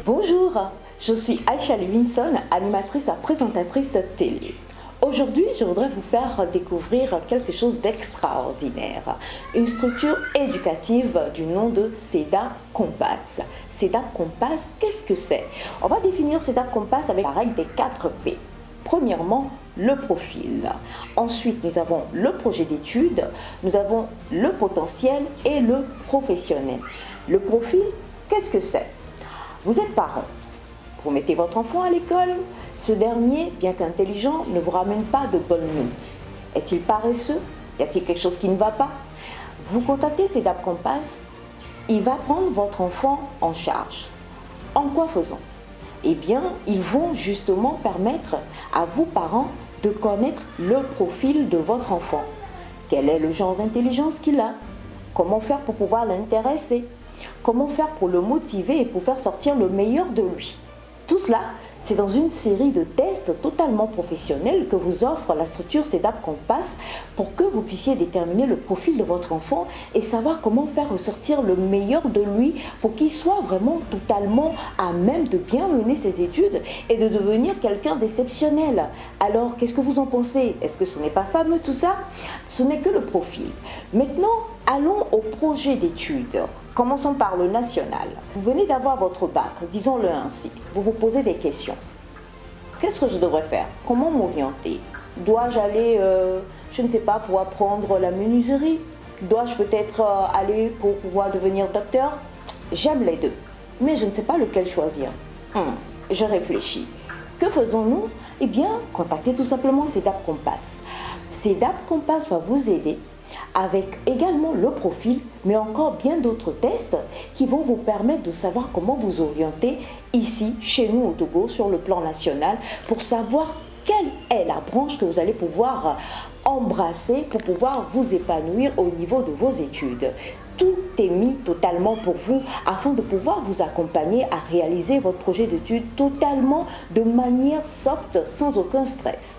Bonjour, je suis Aïcha Levinson, animatrice et présentatrice télé. Aujourd'hui, je voudrais vous faire découvrir quelque chose d'extraordinaire. Une structure éducative du nom de CEDAP Compass. CEDAP Compass, qu'est-ce que c'est? On va définir CEDAP Compass avec la règle des 4 P. Premièrement, le profil. Ensuite, nous avons le projet d'études, nous avons le potentiel et le professionnel. Le profil, qu'est-ce que c'est? Vous êtes parent, vous mettez votre enfant à l'école, ce dernier, bien qu'intelligent, ne vous ramène pas de bonnes notes. Est-il paresseux? Y a-t-il quelque chose qui ne va pas? Vous contactez CEDAP Compass, il va prendre votre enfant en charge. En quoi faisant? Eh bien, ils vont justement permettre à vous, parents, de connaître le profil de votre enfant. Quel est le genre d'intelligence qu'il a? Comment faire pour pouvoir l'intéresser? Comment faire pour le motiver et pour faire sortir le meilleur de lui? Tout cela, c'est dans une série de tests totalement professionnels que vous offre la structure CEDAP Compass pour que vous puissiez déterminer le profil de votre enfant et savoir comment faire ressortir le meilleur de lui pour qu'il soit vraiment totalement à même de bien mener ses études et de devenir quelqu'un d'exceptionnel. Alors, qu'est-ce que vous en pensez? Est-ce que ce n'est pas fameux tout ça? Ce n'est que le profil. Maintenant, allons au projet d'études. Commençons par le national. Vous venez d'avoir votre bac, disons-le ainsi. Vous vous posez des questions. Qu'est-ce que je devrais faire? Comment m'orienter? Dois-je aller, je ne sais pas, pour apprendre la menuiserie? Dois-je peut-être aller pour pouvoir devenir docteur? J'aime les deux, mais je ne sais pas lequel choisir. Je réfléchis. Que faisons-nous? Eh bien, contactez tout simplement CEDAP Compass. CEDAP Compass va vous aider avec également le profil, mais encore bien d'autres tests qui vont vous permettre de savoir comment vous orienter ici, chez nous au Togo, sur le plan national, pour savoir quelle est la branche que vous allez pouvoir embrasser pour pouvoir vous épanouir au niveau de vos études. Tout est mis totalement pour vous afin de pouvoir vous accompagner à réaliser votre projet d'études totalement de manière soft, sans aucun stress.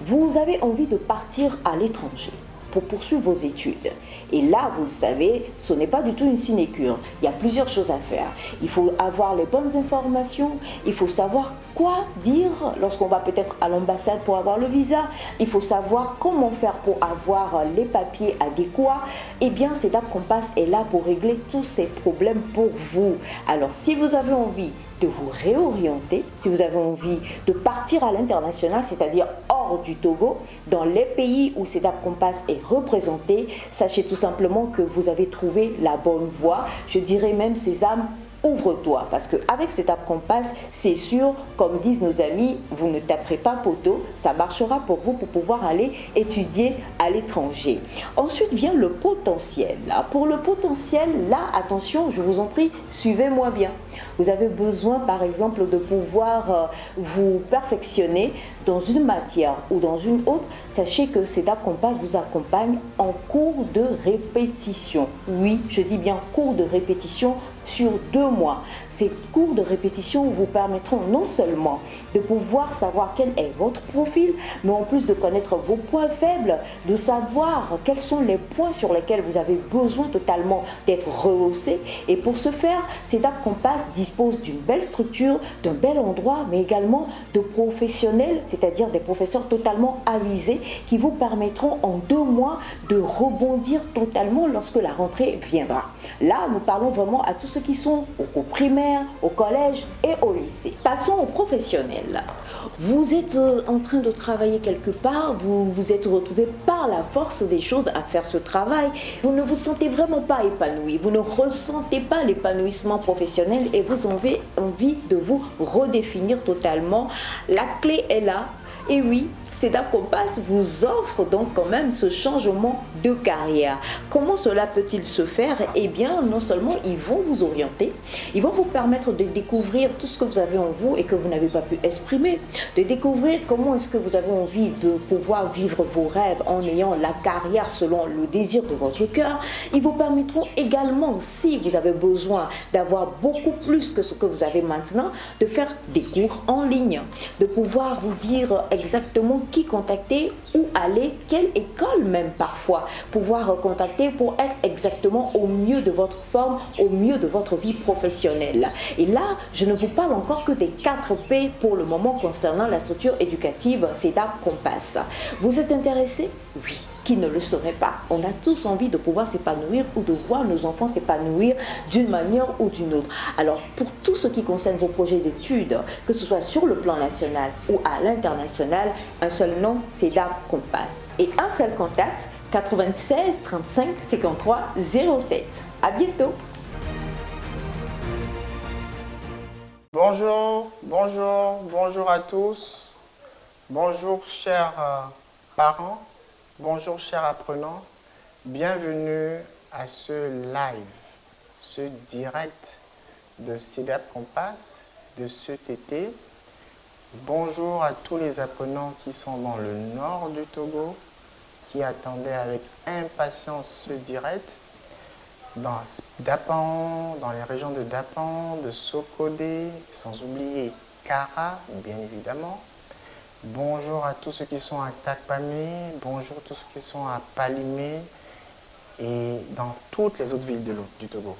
Vous avez envie de partir à l'étranger pour poursuivre vos études. Et là, vous le savez, ce n'est pas du tout une sinécure. Il y a plusieurs choses à faire. Il faut avoir les bonnes informations, il faut savoir quoi dire lorsqu'on va peut-être à l'ambassade pour avoir le visa, il faut savoir comment faire pour avoir les papiers adéquats. Eh bien, CEDAP Compass est là pour régler tous ces problèmes pour vous. Alors, si vous avez envie de vous réorienter, si vous avez envie de partir à l'international, c'est-à-dire hors du Togo, dans les pays où CEDAP Compass est représenté, sachez tout simplement que vous avez trouvé la bonne voie. Je dirais même, Sésame, ouvre-toi, parce qu'avec CEDAP Compass, c'est sûr, comme disent nos amis, vous ne taperez pas poteau, ça marchera pour vous pour pouvoir aller étudier à l'étranger. Ensuite vient le potentiel. Pour le potentiel, là, attention, je vous en prie, suivez-moi bien. Vous avez besoin, par exemple, de pouvoir vous perfectionner dans une matière ou dans une autre. Sachez que CEDAP Compass vous accompagne en cours de répétition. Oui, je dis bien cours de répétition sur 2 mois. Ces cours de répétition vous permettront non seulement de pouvoir savoir quel est votre profil, mais en plus de connaître vos points faibles, de savoir quels sont les points sur lesquels vous avez besoin totalement d'être rehaussé. Et pour ce faire, CEDAP Compass dispose d'une belle structure, d'un bel endroit, mais également de professionnels, c'est-à-dire des professeurs totalement avisés qui vous permettront en 2 mois de rebondir totalement lorsque la rentrée viendra. Là, nous parlons vraiment à tous ceux qui sont au cours primaire, au collège et au lycée. Passons aux professionnels. Vous êtes en train de travailler quelque part, vous vous êtes retrouvé par la force des choses à faire ce travail. Vous ne vous sentez vraiment pas épanoui, vous ne ressentez pas l'épanouissement professionnel et vous avez envie de vous redéfinir totalement. La clé est là. Et oui, CEDAP Compass vous offre donc quand même ce changement de carrière. Comment cela peut-il se faire? Eh bien, non seulement ils vont vous orienter, ils vont vous permettre de découvrir tout ce que vous avez en vous et que vous n'avez pas pu exprimer, de découvrir comment est-ce que vous avez envie de pouvoir vivre vos rêves en ayant la carrière selon le désir de votre cœur. Ils vous permettront également, si vous avez besoin d'avoir beaucoup plus que ce que vous avez maintenant, de faire des cours en ligne, de pouvoir vous dire exactement qui contacter, où aller, quelle école même parfois pouvoir contacter pour être exactement au mieux de votre forme, au mieux de votre vie professionnelle. Et là, je ne vous parle encore que des 4 P pour le moment concernant la structure éducative CEDAP Compass. Vous êtes intéressé? Oui. Qui ne le serait pas? On a tous envie de pouvoir s'épanouir ou de voir nos enfants s'épanouir d'une manière ou d'une autre. Alors, pour tout ce qui concerne vos projets d'études, que ce soit sur le plan national ou à l'international, un seul nom, CEDAP Compass. Et un seul contact, 96 35 53 07. À bientôt. Bonjour, bonjour, bonjour à tous. Bonjour chers parents. Bonjour chers apprenants, bienvenue à ce live, ce direct de CEDAP Compass de cet été. Bonjour à tous les apprenants qui sont dans le nord du Togo, qui attendaient avec impatience ce direct, dans Dapan, dans les régions de Dapan, de Sokodé, sans oublier Kara, bien évidemment. Bonjour à tous ceux qui sont à Takpamé, bonjour à tous ceux qui sont à Palimé et dans toutes les autres villes du Togo.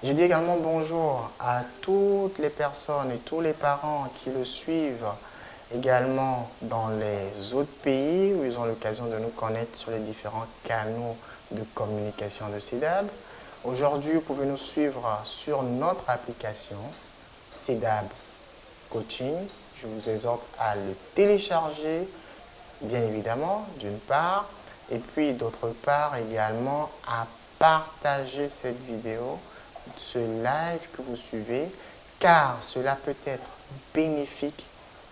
Je dis également bonjour à toutes les personnes et tous les parents qui le suivent également dans les autres pays où ils ont l'occasion de nous connaître sur les différents canaux de communication de CEDAB. Aujourd'hui, vous pouvez nous suivre sur notre application CEDAB Coaching. Je vous exhorte à le télécharger, bien évidemment, d'une part, et puis d'autre part également à partager cette vidéo, ce live que vous suivez, car cela peut être bénéfique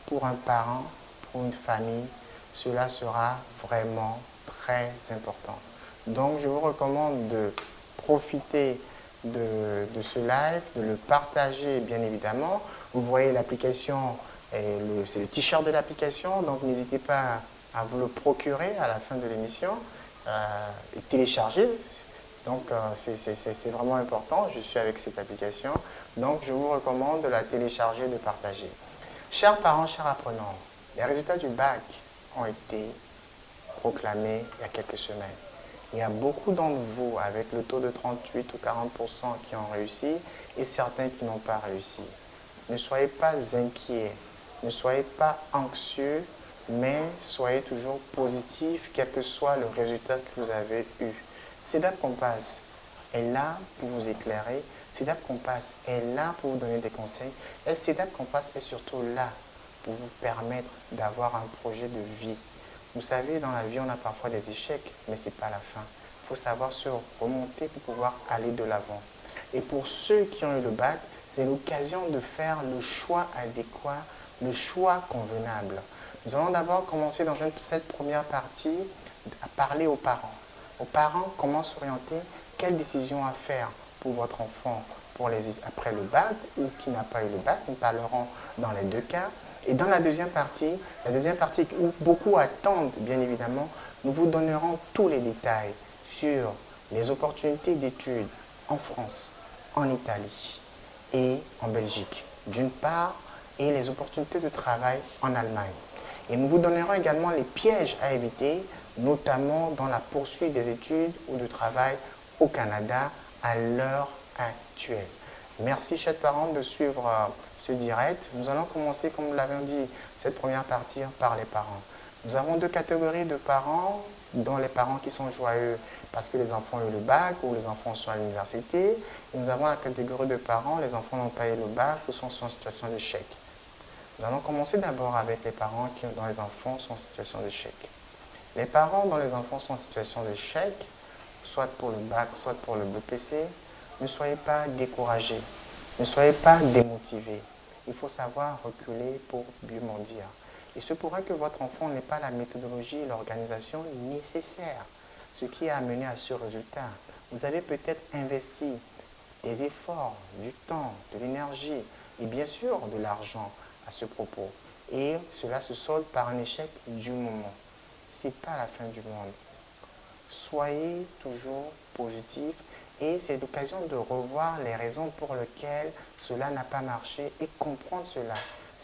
pour un parent, pour une famille. Cela sera vraiment très important. Donc, je vous recommande de profiter de ce live, de le partager, bien évidemment. Vous voyez l'application, c'est le t-shirt de l'application, donc n'hésitez pas à vous le procurer à la fin de l'émission et télécharger. Donc, c'est vraiment important. Je suis avec cette application, donc je vous recommande de la télécharger, de partager. Chers parents, chers apprenants, les résultats du bac ont été proclamés il y a quelques semaines. Il y a beaucoup d'entre vous avec le taux de 38 ou 40% qui ont réussi et certains qui n'ont pas réussi. Ne soyez pas inquiets, ne soyez pas anxieux, mais soyez toujours positifs, quel que soit le résultat que vous avez eu. CEDAP Compass est là pour vous éclairer, CEDAP Compass est là pour vous donner des conseils, et CEDAP Compass est surtout là pour vous permettre d'avoir un projet de vie. Vous savez, dans la vie, on a parfois des échecs, mais ce n'est pas la fin. Il faut savoir se remonter pour pouvoir aller de l'avant. Et pour ceux qui ont eu le bac, c'est l'occasion de faire le choix adéquat, le choix convenable. Nous allons d'abord commencer dans cette première partie à parler aux parents. Aux parents, comment s'orienter, quelle décision à faire pour votre enfant après le bac ou qui n'a pas eu le bac. Nous parlerons dans les deux cas. Et dans la deuxième partie où beaucoup attendent, bien évidemment, nous vous donnerons tous les détails sur les opportunités d'études en France, en Italie et en Belgique, d'une part, et les opportunités de travail en Allemagne. Et nous vous donnerons également les pièges à éviter, notamment dans la poursuite des études ou du travail au Canada à l'heure actuelle. Merci, chers parents, de suivre ce direct. Nous allons commencer, comme nous l'avons dit, cette première partie par les parents. Nous avons deux catégories de parents, dont les parents qui sont joyeux parce que les enfants ont eu le bac ou les enfants sont à l'université. Et nous avons la catégorie de parents, les enfants n'ont pas eu le bac ou sont en situation d'échec. Nous allons commencer d'abord avec les parents dont les enfants sont en situation d'échec. Les parents dont les enfants sont en situation d'échec, soit pour le bac, soit pour le BPC, ne soyez pas découragés, ne soyez pas démotivés. Il faut savoir reculer pour mieux mondir. Il se pourrait que votre enfant n'ait pas la méthodologie et l'organisation nécessaires, ce qui a amené à ce résultat. Vous avez peut-être investi des efforts, du temps, de l'énergie et bien sûr de l'argent à ce propos. Et cela se solde par un échec du moment. Ce n'est pas la fin du monde. Soyez toujours positif et c'est l'occasion de revoir les raisons pour lesquelles cela n'a pas marché et comprendre cela.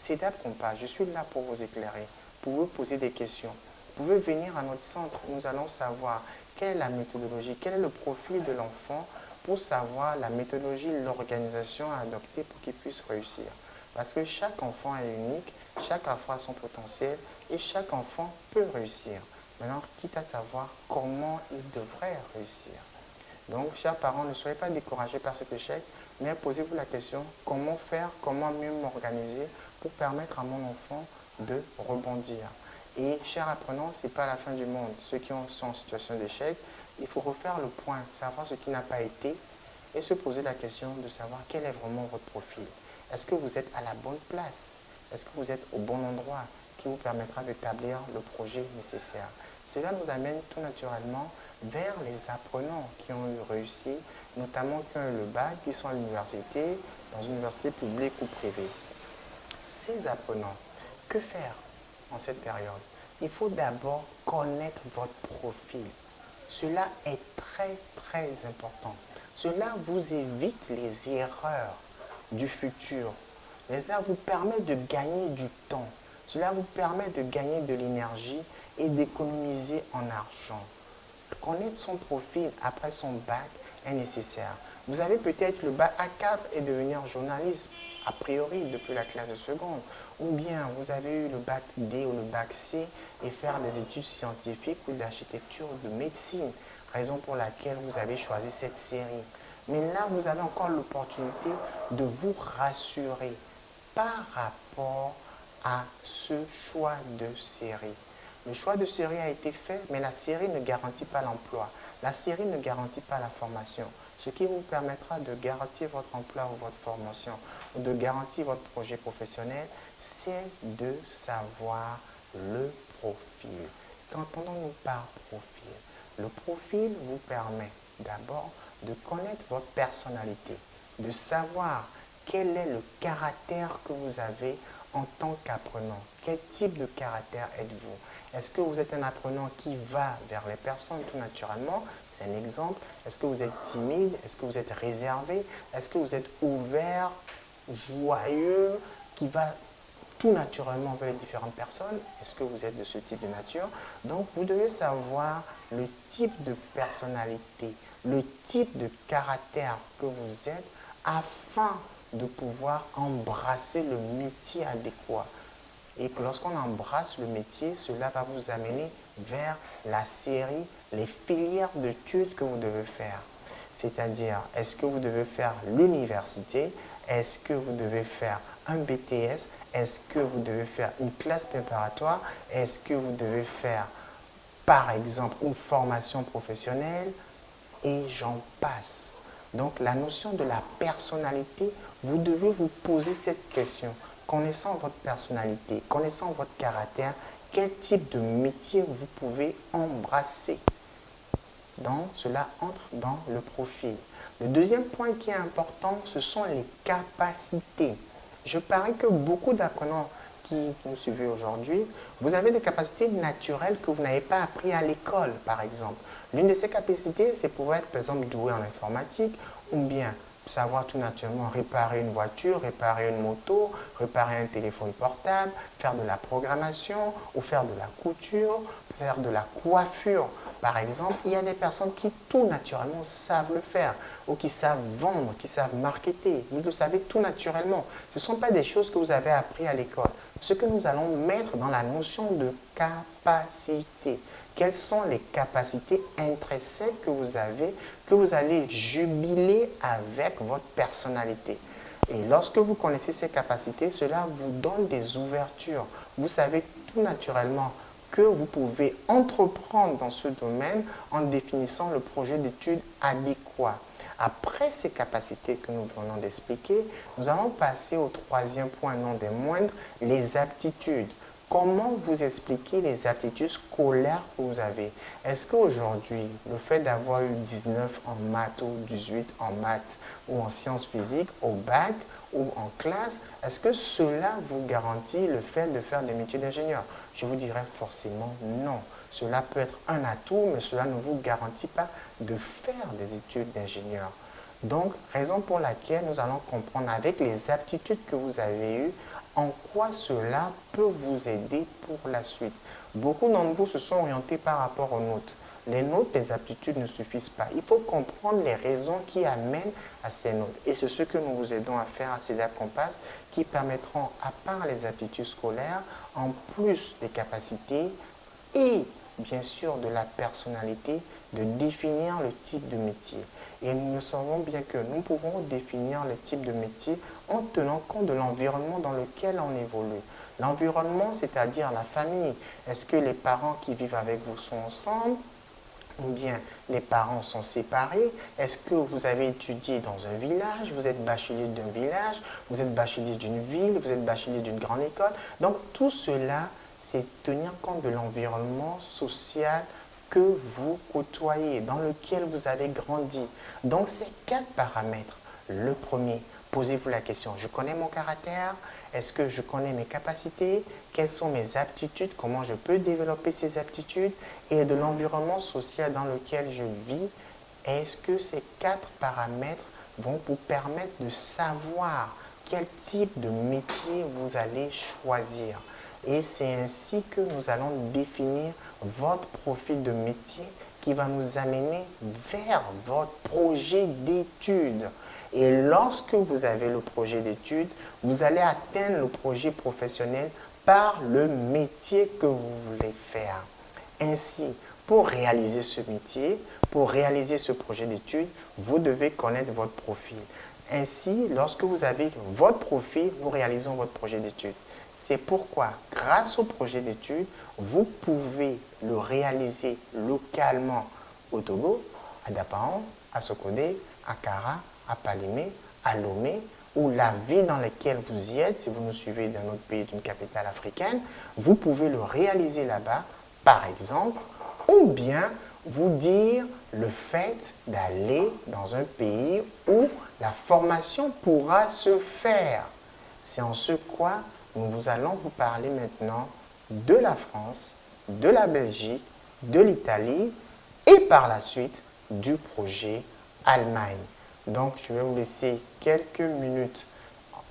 CEDAP Compass, je suis là pour vous éclairer. vous pouvez poser des questions. Vous pouvez venir à notre centre, nous allons savoir quelle est la méthodologie, quel est le profil de l'enfant pour savoir la méthodologie, l'organisation à adopter pour qu'il puisse réussir. Parce que chaque enfant est unique, chaque enfant a son potentiel et chaque enfant peut réussir. Maintenant, quitte à savoir comment il devrait réussir. Donc, chers parents, ne soyez pas découragés par cet échec, mais posez-vous la question, comment faire, comment mieux m'organiser pour permettre à mon enfant de rebondir. Et, chers apprenants, ce n'est pas la fin du monde. Ceux qui sont en situation d'échec, il faut refaire le point, savoir ce qui n'a pas été et se poser la question de savoir quel est vraiment votre profil. Est-ce que vous êtes à la bonne place? Est-ce que vous êtes au bon endroit qui vous permettra d'établir le projet nécessaire? Cela nous amène tout naturellement vers les apprenants qui ont eu réussi, notamment qui ont eu le bac, qui sont à l'université, dans une université publique ou privée. Ces apprenants, que faire en cette période? Il faut d'abord connaître votre profil. Cela est très très important. Cela vous évite les erreurs du futur. Cela vous permet de gagner du temps. Cela vous permet de gagner de l'énergie et d'économiser en argent. Connaître son profil après son bac est nécessaire. Vous avez peut-être le bac A4 et devenir journaliste, a priori, depuis la classe de seconde. Ou bien vous avez eu le bac D ou le bac C et faire des études scientifiques ou d'architecture ou de médecine, raison pour laquelle vous avez choisi cette série. Mais là, vous avez encore l'opportunité de vous rassurer par rapport à ce choix de série. Le choix de série a été fait, mais la série ne garantit pas l'emploi. La série ne garantit pas la formation. Ce qui vous permettra de garantir votre emploi ou votre formation, ou de garantir votre projet professionnel, c'est de savoir le profil. Qu'entendons-nous par profil? Le profil vous permet d'abord de connaître votre personnalité, de savoir quel est le caractère que vous avez en tant qu'apprenant. Quel type de caractère êtes-vous? Est-ce que vous êtes un apprenant qui va vers les personnes tout naturellement? C'est un exemple. Est-ce que vous êtes timide? Est-ce que vous êtes réservé? Est-ce que vous êtes ouvert, joyeux, qui va tout naturellement vers les différentes personnes? Est-ce que vous êtes de ce type de nature? Donc, vous devez savoir le type de personnalité, le type de caractère que vous êtes afin de pouvoir embrasser le métier adéquat. Et que lorsqu'on embrasse le métier, cela va vous amener vers la série, les filières d'études que vous devez faire. C'est-à-dire, est-ce que vous devez faire l'université? Est-ce que vous devez faire un BTS? Est-ce que vous devez faire une classe préparatoire? Est-ce que vous devez faire, par exemple, une formation professionnelle? Et j'en passe. Donc, la notion de la personnalité, vous devez vous poser cette question. Connaissant votre personnalité, connaissant votre caractère, quel type de métier vous pouvez embrasser? Donc, cela entre dans le profil. Le deuxième point qui est important, ce sont les capacités. Je parie que beaucoup d'apprenants qui nous suivent aujourd'hui, vous avez des capacités naturelles que vous n'avez pas appris à l'école, par exemple. L'une de ces capacités, c'est pouvoir être, par exemple, doué en informatique, ou bien savoir tout naturellement réparer une voiture, réparer une moto, réparer un téléphone portable, faire de la programmation, ou faire de la couture, faire de la coiffure. Par exemple, il y a des personnes qui tout naturellement savent le faire, ou qui savent vendre, qui savent marketer. Vous le savez tout naturellement. Ce ne sont pas des choses que vous avez appris à l'école. Ce que nous allons mettre dans la notion de capacité. Quelles sont les capacités intrinsèques que vous avez, que vous allez jubiler avec votre personnalité? Et lorsque vous connaissez ces capacités, cela vous donne des ouvertures. Vous savez tout naturellement que vous pouvez entreprendre dans ce domaine en définissant le projet d'études adéquat. Après ces capacités que nous venons d'expliquer, nous allons passer au troisième point, non des moindres, les aptitudes. Comment vous expliquer les aptitudes scolaires que vous avez? Est-ce qu'aujourd'hui, le fait d'avoir eu 19 en maths ou 18 en maths ou en sciences physiques au bac ou en classe, est-ce que cela vous garantit le fait de faire des métiers d'ingénieur? Je vous dirais forcément non. Cela peut être un atout, mais cela ne vous garantit pas de faire des études d'ingénieur. Donc, raison pour laquelle nous allons comprendre avec les aptitudes que vous avez eues, en quoi cela peut vous aider pour la suite. Beaucoup d'entre vous se sont orientés par rapport aux notes. Les notes, les aptitudes ne suffisent pas. Il faut comprendre les raisons qui amènent à ces notes. Et c'est ce que nous vous aidons à faire à CEDAP Compass, qui permettront, à part les aptitudes scolaires, en plus des capacités et bien sûr de la personnalité, de définir le type de métier. Et nous savons bien que nous pouvons définir le type de métier en tenant compte de l'environnement dans lequel on évolue. L'environnement, c'est-à-dire la famille. Est-ce que les parents qui vivent avec vous sont ensemble? Ou bien les parents sont séparés? Est-ce que vous avez étudié dans un village? Vous êtes bachelier d'un village? Vous êtes bachelier d'une ville? Vous êtes bachelier d'une grande école? Donc tout cela, c'est tenir compte de l'environnement social que vous côtoyez, dans lequel vous avez grandi. Donc ces 4 paramètres. Le premier, posez-vous la question, je connais mon caractère? Est-ce que je connais mes capacités? Quelles sont mes aptitudes? Comment je peux développer ces aptitudes? Et de l'environnement social dans lequel je vis, est-ce que ces 4 paramètres vont vous permettre de savoir quel type de métier vous allez choisir? Et c'est ainsi que nous allons définir votre profil de métier qui va nous amener vers votre projet d'études. Et lorsque vous avez le projet d'études, vous allez atteindre le projet professionnel par le métier que vous voulez faire. Ainsi, pour réaliser ce métier, pour réaliser ce projet d'études, vous devez connaître votre profil. Ainsi, lorsque vous avez votre profil, nous réalisons votre projet d'études. C'est pourquoi, grâce au projet d'études, vous pouvez le réaliser localement au Togo, à Dapaon, à Sokodé, à Kara, à Palimé, à Lomé, ou la ville dans laquelle vous y êtes, si vous nous suivez d'un autre pays, d'une capitale africaine, vous pouvez le réaliser là-bas, par exemple, ou bien vous dire le fait d'aller dans un pays où la formation pourra se faire. C'est en ce quoi nous allons vous parler maintenant de la France, de la Belgique, de l'Italie et par la suite du projet Allemagne. Donc je vais vous laisser quelques minutes.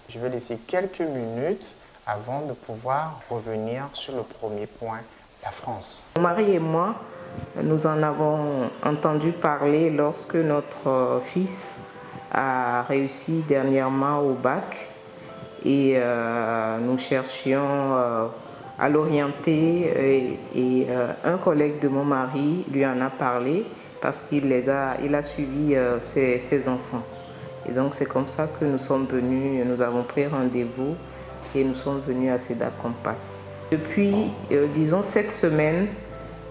Je vais laisser quelques minutes avant de pouvoir revenir sur le premier point, la France. Mon mari et moi, nous en avons entendu parler lorsque notre fils a réussi dernièrement au bac et nous cherchions à l'orienter et un collègue de mon mari lui en a parlé parce qu'il a suivi ses enfants. Et donc c'est comme ça que nous sommes venus, nous avons pris rendez-vous et nous sommes venus à CEDAP Compass. Depuis, disons, cette semaine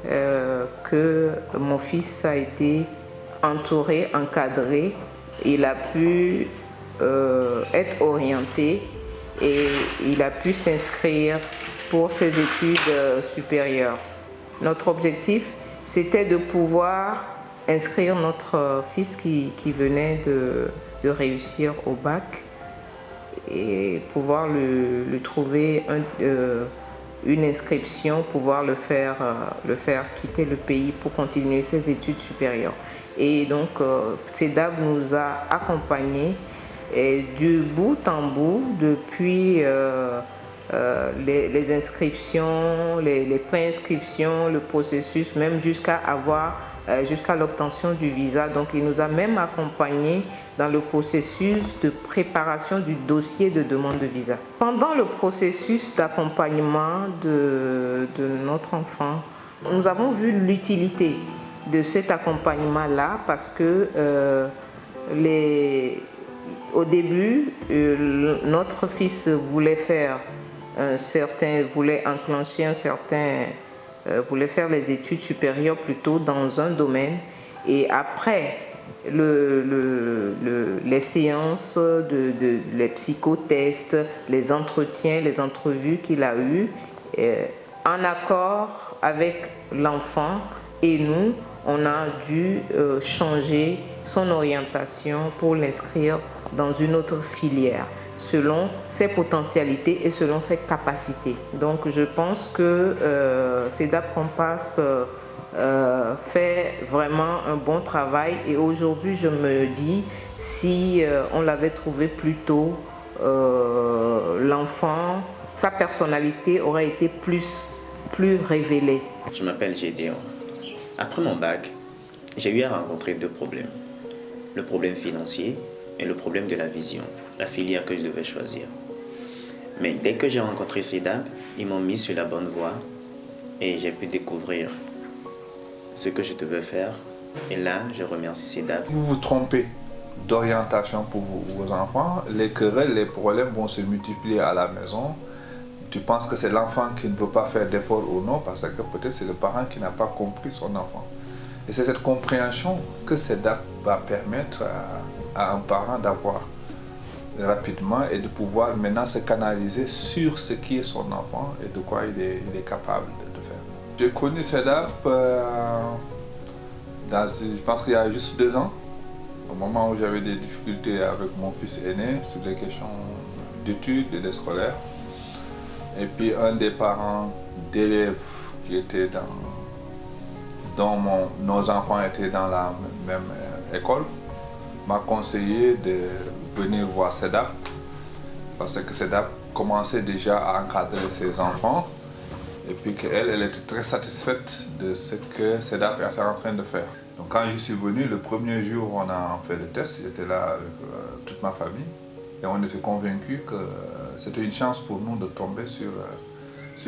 que mon fils a été entouré, encadré, il a pu être orienté et il a pu s'inscrire pour ses études supérieures. Notre objectif, c'était de pouvoir inscrire notre fils qui venait de réussir au bac et pouvoir lui trouver une inscription, pouvoir le faire quitter le pays pour continuer ses études supérieures. Et donc, CEDAP nous a accompagnés du bout en bout depuis les inscriptions, les préinscriptions, le processus, même jusqu'à l'obtention du visa. Donc, il nous a même accompagnés dans le processus de préparation du dossier de demande de visa. Pendant le processus d'accompagnement de notre enfant, nous avons vu l'utilité de cet accompagnement-là parce que au début, notre fils voulait faire voulait enclencher voulait faire les études supérieures plutôt dans un domaine et après les séances, les psychotests, les entretiens, les entrevues qu'il a eues, en accord avec l'enfant et nous, on a dû changer son orientation pour l'inscrire dans une autre filière, selon ses potentialités et selon ses capacités. Donc je pense que CEDAP Compass fait vraiment un bon travail. Et aujourd'hui, je me dis, si on l'avait trouvé plus tôt, l'enfant, sa personnalité aurait été plus révélée. Je m'appelle Gédéon. Après mon bac, j'ai eu à rencontrer deux problèmes. Le problème financier et le problème de la vision, la filière que je devais choisir. Mais dès que j'ai rencontré CEDAP, ils m'ont mis sur la bonne voie et j'ai pu découvrir ce que je devais faire. Et là, je remercie CEDAP. Vous vous trompez d'orientation pour vos enfants, les querelles, les problèmes vont se multiplier à la maison. Tu penses que c'est l'enfant qui ne veut pas faire d'efforts ou non, parce que peut-être c'est le parent qui n'a pas compris son enfant. Et c'est cette compréhension que CEDAP va permettre à un parent d'avoir rapidement et de pouvoir maintenant se canaliser sur ce qui est son enfant et de quoi il est capable de faire. J'ai connu CEDAP je pense qu'il y a juste 2 ans, au moment où j'avais des difficultés avec mon fils aîné sur les questions d'études et de scolaires. Et puis un des parents d'élèves qui étaient dont nos enfants étaient dans la même école m'a conseillé de venir voir CEDAP, parce que CEDAP commençait déjà à encadrer ses enfants et puis qu'elle était très satisfaite de ce que CEDAP était en train de faire. Donc quand je suis venu, le premier jour où on a fait le test, j'étais là avec toute ma famille et on était convaincus que c'était une chance pour nous de tomber sur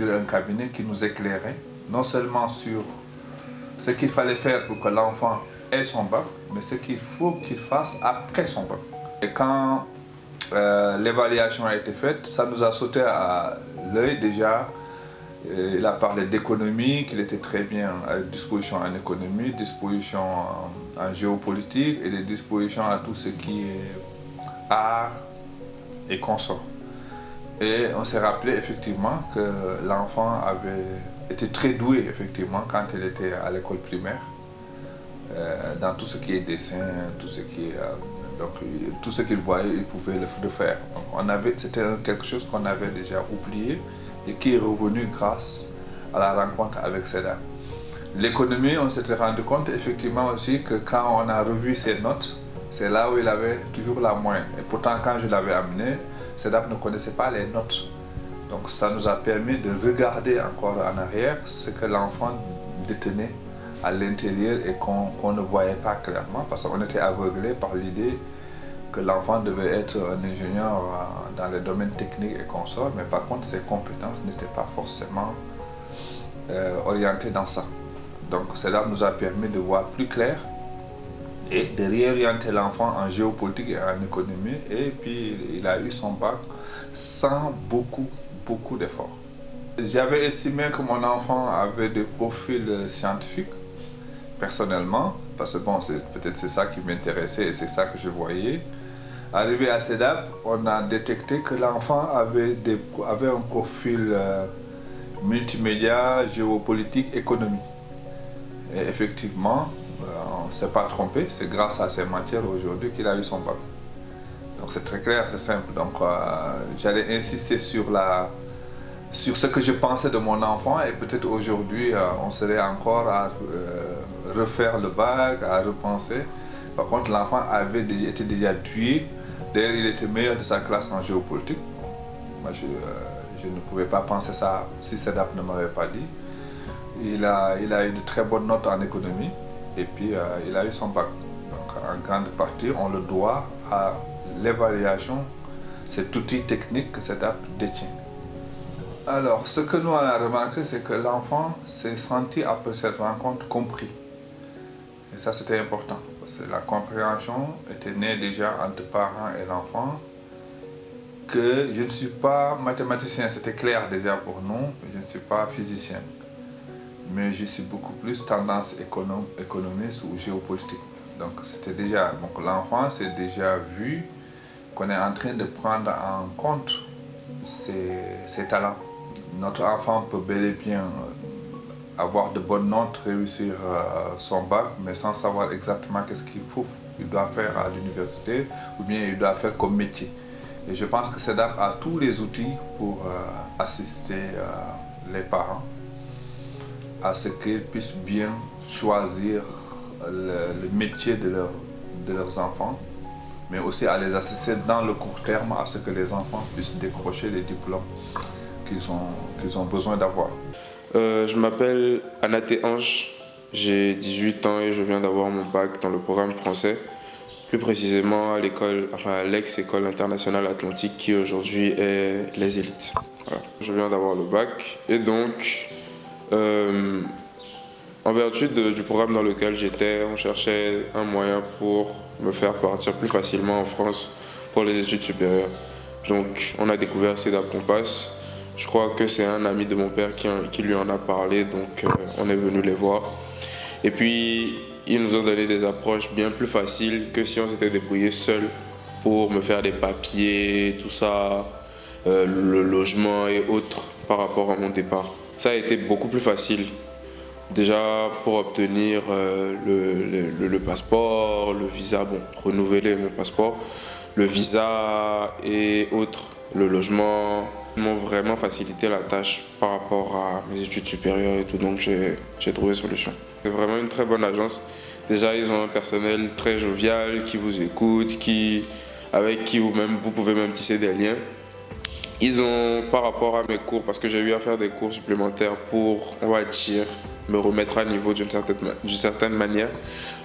un cabinet qui nous éclairait, non seulement sur ce qu'il fallait faire pour que l'enfant ait son bac, mais ce qu'il faut qu'il fasse après son bac. Et quand l'évaluation a été faite, ça nous a sauté à l'œil déjà. Il a parlé d'économie, qu'il était très bien à disposition en économie, disposition en géopolitique et des dispositions à tout ce qui est art et consort. Et on s'est rappelé effectivement que l'enfant avait été très doué effectivement quand il était à l'école primaire, dans tout ce qui est dessin, tout ce qui est donc tout ce qu'il voyait, il pouvait le faire. Donc c'était quelque chose qu'on avait déjà oublié et qui est revenu grâce à la rencontre avec CEDAP. L'économie, on s'était rendu compte effectivement aussi que quand on a revu ses notes, c'est là où il avait toujours la moyenne. Et pourtant, quand je l'avais amené, CEDAP ne connaissait pas les notes. Donc ça nous a permis de regarder encore en arrière ce que l'enfant détenait à l'intérieur et qu'on ne voyait pas clairement, parce qu'on était aveuglé par l'idée que l'enfant devait être un ingénieur dans les domaines techniques et consorts, mais par contre ses compétences n'étaient pas forcément orientées dans ça. Donc cela nous a permis de voir plus clair et de réorienter l'enfant en géopolitique et en économie, et puis il a eu son bac sans beaucoup d'efforts. J'avais estimé que mon enfant avait des profils scientifiques, personnellement, parce que bon, peut-être c'est ça qui m'intéressait et c'est ça que je voyais. Arrivé à CEDAP, on a détecté que l'enfant avait un profil multimédia, géopolitique, économie. Et effectivement, on ne s'est pas trompé, c'est grâce à ces matières aujourd'hui qu'il a eu son bac. Donc c'est très clair, c'est simple. Donc j'allais insister sur ce que je pensais de mon enfant, et peut-être aujourd'hui on serait encore à refaire le bac, à repenser. Par contre, l'enfant était déjà doué. D'ailleurs, il était meilleur de sa classe en géopolitique. Moi, je ne pouvais pas penser ça si CEDAP ne m'avait pas dit. Il a eu de très bonnes notes en économie, et puis il a eu son bac. Donc en grande partie, on le doit à l'évaluation, cet outil technique que CEDAP détient. Alors, ce que nous on a remarqué, c'est que l'enfant s'est senti après cette rencontre compris. Et ça, c'était important, parce que la compréhension était née déjà entre parents et l'enfant, que je ne suis pas mathématicien, c'était clair déjà pour nous, je ne suis pas physicien, mais je suis beaucoup plus tendance économiste ou géopolitique. Donc c'était déjà, donc l'enfant s'est déjà vu qu'on est en train de prendre en compte ses talents. Notre enfant peut bel et bien avoir de bonnes notes, réussir son bac, mais sans savoir exactement qu'est-ce qu'il doit faire à l'université ou bien il doit faire comme métier. Et je pense que CEDAP a tous les outils pour assister les parents à ce qu'ils puissent bien choisir le métier de leurs enfants, mais aussi à les assister dans le court terme à ce que les enfants puissent décrocher les diplômes qu'ils ont besoin d'avoir. Je m'appelle Anaté Ange, j'ai 18 ans et je viens d'avoir mon bac dans le programme français, plus précisément à l'ex-école internationale atlantique qui aujourd'hui est les élites. Voilà. Je viens d'avoir le bac et donc en vertu du programme dans lequel j'étais, on cherchait un moyen pour me faire partir plus facilement en France pour les études supérieures. Donc on a découvert CEDAP Compass. Je crois que c'est un ami de mon père qui lui en a parlé, donc on est venu les voir. Et puis ils nous ont donné des approches bien plus faciles que si on s'était débrouillé seul pour me faire des papiers, tout ça, le logement et autres par rapport à mon départ. Ça a été beaucoup plus facile. Déjà pour obtenir le passeport, le visa, renouveler mon passeport, le visa et autres, le logement, m'ont vraiment facilité la tâche par rapport à mes études supérieures et tout, donc j'ai trouvé solution. C'est vraiment une très bonne agence. Déjà, ils ont un personnel très jovial qui vous écoute, avec qui vous pouvez même tisser des liens. Ils ont, par rapport à mes cours, parce que j'ai eu à faire des cours supplémentaires pour, on va dire, me remettre à niveau d'une certaine manière.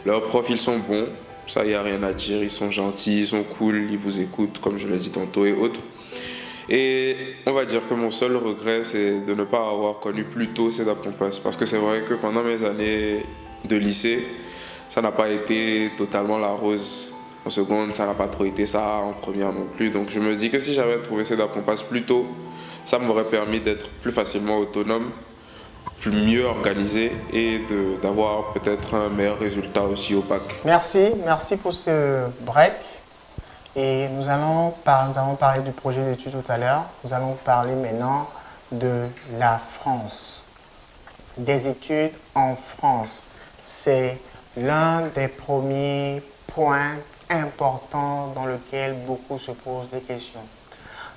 Leurs profs, ils sont bons, ça, il n'y a rien à dire. Ils sont gentils, ils sont cool, ils vous écoutent, comme je l'ai dit tantôt, et autres. Et on va dire que mon seul regret, c'est de ne pas avoir connu plus tôt CEDAP Compass. Parce que c'est vrai que pendant mes années de lycée, ça n'a pas été totalement la rose. En seconde, ça n'a pas trop été ça, en première non plus. Donc je me dis que si j'avais trouvé CEDAP Compass plus tôt, ça m'aurait permis d'être plus facilement autonome, mieux organisé et d'avoir peut-être un meilleur résultat aussi au bac. Merci pour ce break. Et nous allons parler du projet d'études tout à l'heure. Nous allons parler maintenant de la France, des études en France. C'est l'un des premiers points importants dans lequel beaucoup se posent des questions.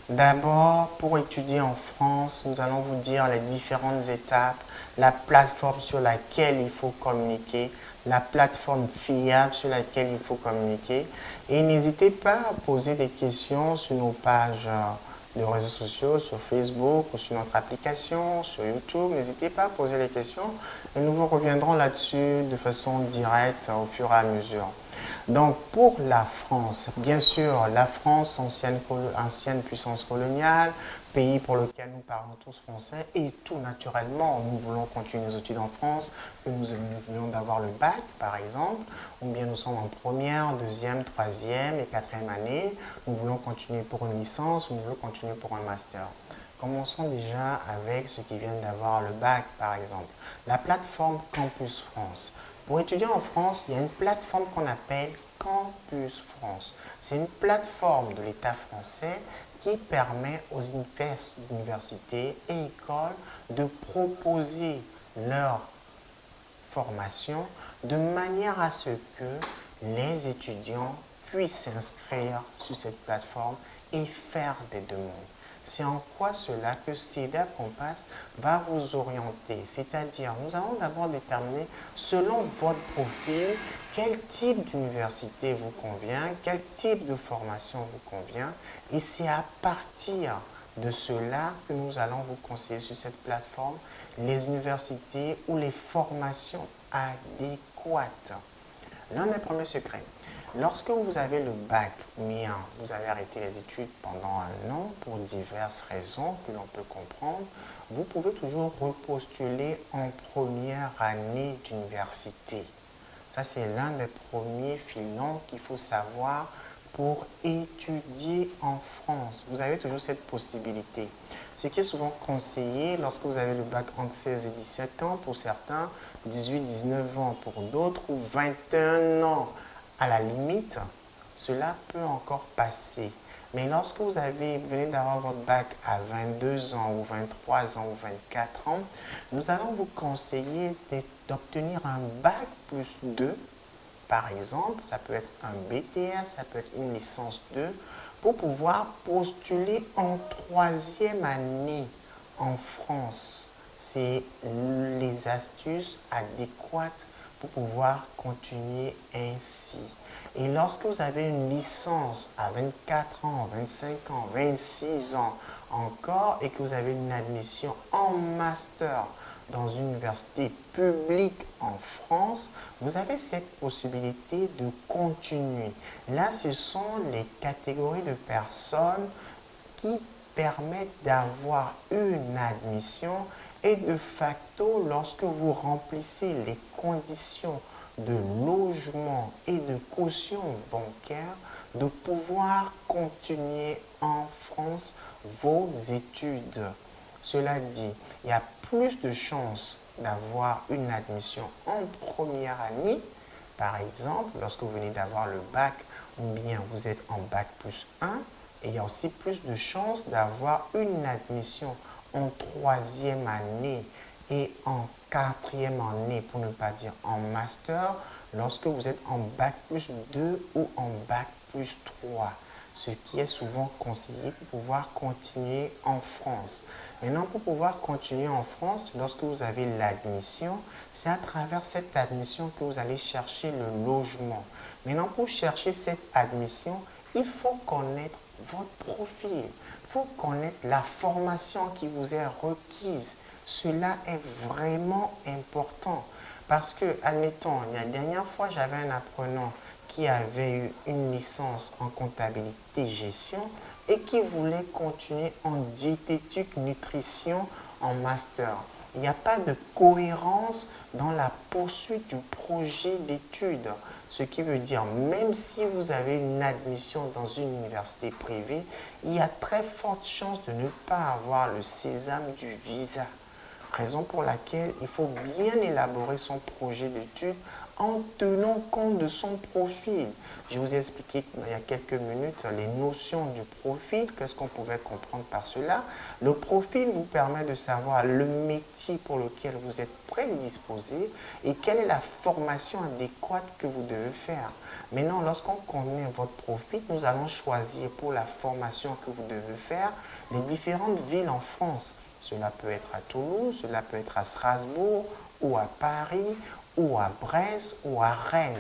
D'abord, pour étudier en France, nous allons vous dire les différentes étapes, la plateforme sur laquelle il faut communiquer, la plateforme fiable sur laquelle il faut communiquer. Et n'hésitez pas à poser des questions sur nos pages de réseaux sociaux, sur Facebook ou sur notre application, sur YouTube. N'hésitez pas à poser les questions et nous vous reviendrons là-dessus de façon directe au fur et à mesure. Donc pour la France, bien sûr, la France, ancienne puissance coloniale, pays pour lequel nous parlons tous français, et tout naturellement, nous voulons continuer nos études en France, que nous voulons d'avoir le bac par exemple, ou bien nous sommes en première, deuxième, troisième et quatrième année, nous voulons continuer pour une licence, ou nous voulons continuer pour un master. Commençons déjà avec ceux qui viennent d'avoir le bac par exemple. La plateforme Campus France. Pour étudier en France, il y a une plateforme qu'on appelle Campus France. C'est une plateforme de l'État français qui permet aux universités et écoles de proposer leur formation de manière à ce que les étudiants puissent s'inscrire sur cette plateforme et faire des demandes. C'est en quoi cela que CEDAP Compass va vous orienter. C'est-à-dire, nous allons d'abord déterminer, selon votre profil, quel type d'université vous convient, quel type de formation vous convient. Et c'est à partir de cela que nous allons vous conseiller sur cette plateforme les universités ou les formations adéquates. L'un des premiers secrets. Lorsque vous avez le bac, mais vous avez arrêté les études pendant un an pour diverses raisons que l'on peut comprendre, vous pouvez toujours repostuler en première année d'université. Ça, c'est l'un des premiers filons qu'il faut savoir pour étudier en France. Vous avez toujours cette possibilité. Ce qui est souvent conseillé lorsque vous avez le bac entre 16 et 17 ans pour certains, 18-19 ans pour d'autres ou 21 ans. À la limite, cela peut encore passer. Mais lorsque vous venez d'avoir votre bac à 22 ans ou 23 ans ou 24 ans, nous allons vous conseiller d'obtenir un bac plus 2. Par exemple, ça peut être un BTS, ça peut être une licence 2, pour pouvoir postuler en troisième année en France. c'est les astuces adéquates pour pouvoir continuer ainsi. Et lorsque vous avez une licence à 24 ans, 25 ans, 26 ans encore, et que vous avez une admission en master dans une université publique en France, vous avez cette possibilité de continuer. Là, ce sont les catégories de personnes qui permettent d'avoir une admission et de facto, lorsque vous remplissez les conditions de logement et de caution bancaire, de pouvoir continuer en France vos études. Cela dit, il y a plus de chances d'avoir une admission en première année. Par exemple, lorsque vous venez d'avoir le bac ou bien vous êtes en bac plus 1, et il y a aussi plus de chances d'avoir une admission en troisième année et en quatrième année, pour ne pas dire en master, lorsque vous êtes en bac plus 2 ou en bac plus 3, ce qui est souvent conseillé pour pouvoir continuer en France. Maintenant, pour pouvoir continuer en France, lorsque vous avez l'admission, c'est à travers cette admission que vous allez chercher le logement. Maintenant, pour chercher cette admission, il faut connaître votre profil, il faut connaître la formation qui vous est requise. Cela est vraiment important parce que, admettons, la dernière fois, j'avais un apprenant qui avait eu une licence en comptabilité gestion et qui voulait continuer en diététique nutrition en master. Il n'y a pas de cohérence dans la poursuite du projet d'études. Ce qui veut dire, même si vous avez une admission dans une université privée, il y a très forte chance de ne pas avoir le sésame du visa. Raison pour laquelle il faut bien élaborer son projet d'études en tenant compte de son profil. Je vous ai expliqué il y a quelques minutes les notions du profil, qu'est-ce qu'on pouvait comprendre par cela. Le profil vous permet de savoir le métier pour lequel vous êtes prédisposé et quelle est la formation adéquate que vous devez faire. Maintenant, lorsqu'on connaît votre profil, nous allons choisir pour la formation que vous devez faire les différentes villes en France. Cela peut être à Toulouse, cela peut être à Strasbourg, ou à Paris, ou à Brest, ou à Rennes.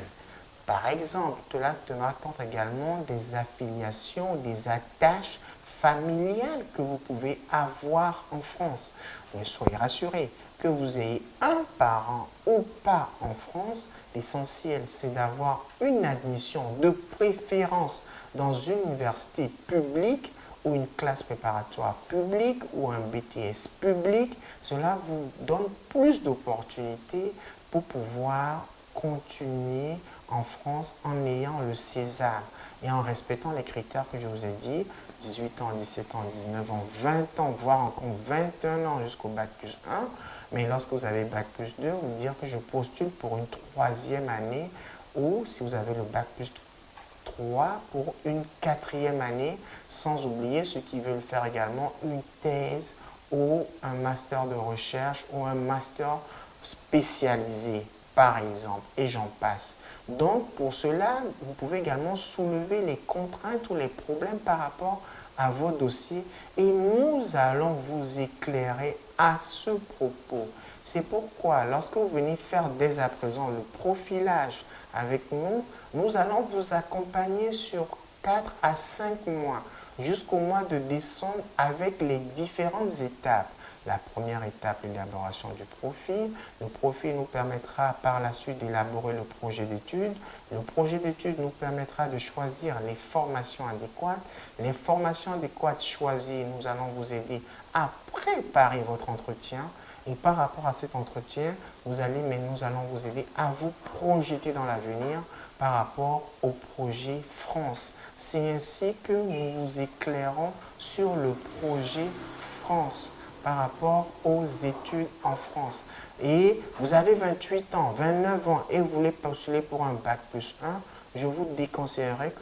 Par exemple, cela tenant compte également des affiliations, des attaches familiales que vous pouvez avoir en France. Mais soyez rassurés, que vous ayez un parent ou pas en France, l'essentiel c'est d'avoir une admission de préférence dans une université publique ou une classe préparatoire publique ou un BTS public. Cela vous donne plus d'opportunités pour pouvoir continuer en France en ayant le César et en respectant les critères que je vous ai dit, 18 ans, 17 ans, 19 ans, 20 ans, voire encore 21 ans jusqu'au bac plus 1. Mais lorsque vous avez bac plus 2, vous dire que je postule pour une troisième année ou si vous avez le bac plus 3 pour une quatrième année, sans oublier ceux qui veulent faire également une thèse ou un master de recherche ou un master spécialisé, par exemple, et j'en passe. Donc, pour cela, vous pouvez également soulever les contraintes ou les problèmes par rapport à vos dossiers et nous allons vous éclairer à ce propos. C'est pourquoi, lorsque vous venez faire dès à présent le profilage avec nous, nous allons vous accompagner sur 4 à 5 mois, jusqu'au mois de décembre avec les différentes étapes. La première étape, l'élaboration du profil. Le profil nous permettra par la suite d'élaborer le projet d'études. Le projet d'études nous permettra de choisir les formations adéquates. Les formations adéquates choisies, nous allons vous aider à préparer votre entretien. Et par rapport à cet entretien, nous allons vous aider à vous projeter dans l'avenir par rapport au projet France. C'est ainsi que nous vous éclairons sur le projet France par rapport aux études en France. Et vous avez 28 ans, 29 ans et vous voulez postuler pour un bac plus 1, je vous déconseillerais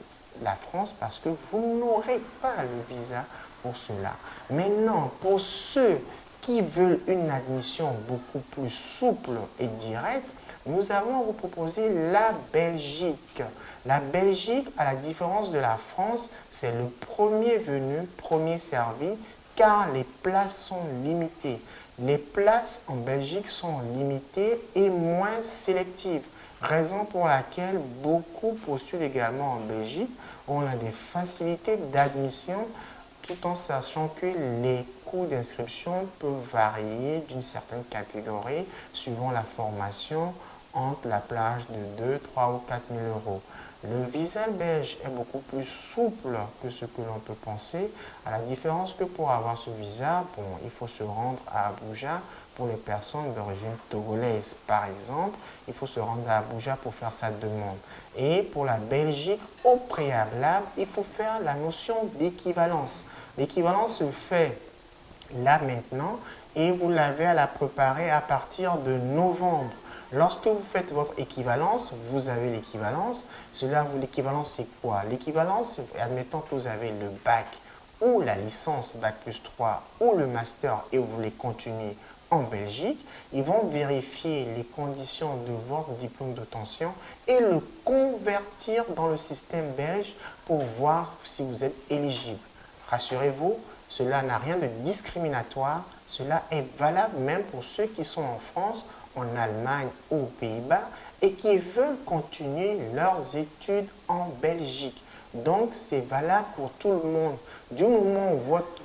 la France parce que vous n'aurez pas le visa pour cela. Maintenant, pour ceux qui veulent une admission beaucoup plus souple et directe, nous allons vous proposer la Belgique. La Belgique, à la différence de la France, c'est le premier venu, premier servi, car les places sont limitées. Les places en Belgique sont limitées et moins sélectives, raison pour laquelle beaucoup postulent également en Belgique, où on a des facilités d'admission, tout en sachant que les coûts d'inscription peuvent varier d'une certaine catégorie suivant la formation entre la plage de 2, 3 ou 4 000 euros. Le visa belge est beaucoup plus souple que ce que l'on peut penser, à la différence que pour avoir ce visa, bon, il faut se rendre à Abuja pour les personnes d'origine togolaise, par exemple. Il faut se rendre à Abuja pour faire sa demande. Et pour la Belgique, au préalable, il faut faire la notion d'équivalence. L'équivalence se fait là maintenant et vous l'avez à la préparer à partir de novembre. Lorsque vous faites votre équivalence, vous avez l'équivalence. L'équivalence, c'est quoi? L'équivalence, admettons que vous avez le bac ou la licence bac plus 3 ou le master et vous voulez continuer en Belgique, ils vont vérifier les conditions de votre diplôme d'obtention et le convertir dans le système belge pour voir si vous êtes éligible. Rassurez-vous, cela n'a rien de discriminatoire, cela est valable même pour ceux qui sont en France, en Allemagne ou aux Pays-Bas et qui veulent continuer leurs études en Belgique. Donc c'est valable pour tout le monde. Du moment où votre